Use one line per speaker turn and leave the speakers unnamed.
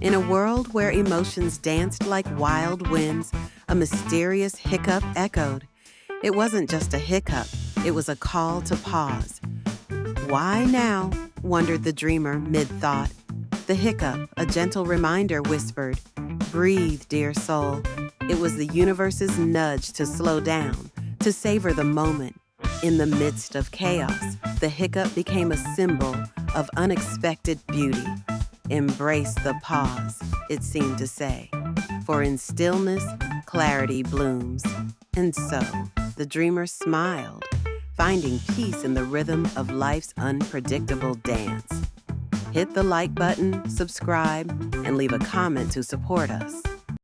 In a world where emotions danced like wild winds, a mysterious hiccup echoed. It wasn't just a hiccup, it was a call to pause. Why now? Wondered the dreamer mid-thought. The hiccup, a gentle reminder, whispered, breathe, dear soul. It was the universe's nudge to slow down, to savor the moment. In the midst of chaos, the hiccup became a symbol of unexpected beauty. Embrace the pause, it seemed to say, for in stillness, clarity blooms. And so, the dreamer smiled, finding peace in the rhythm of life's unpredictable dance. Hit the like button, subscribe, and leave a comment to support us.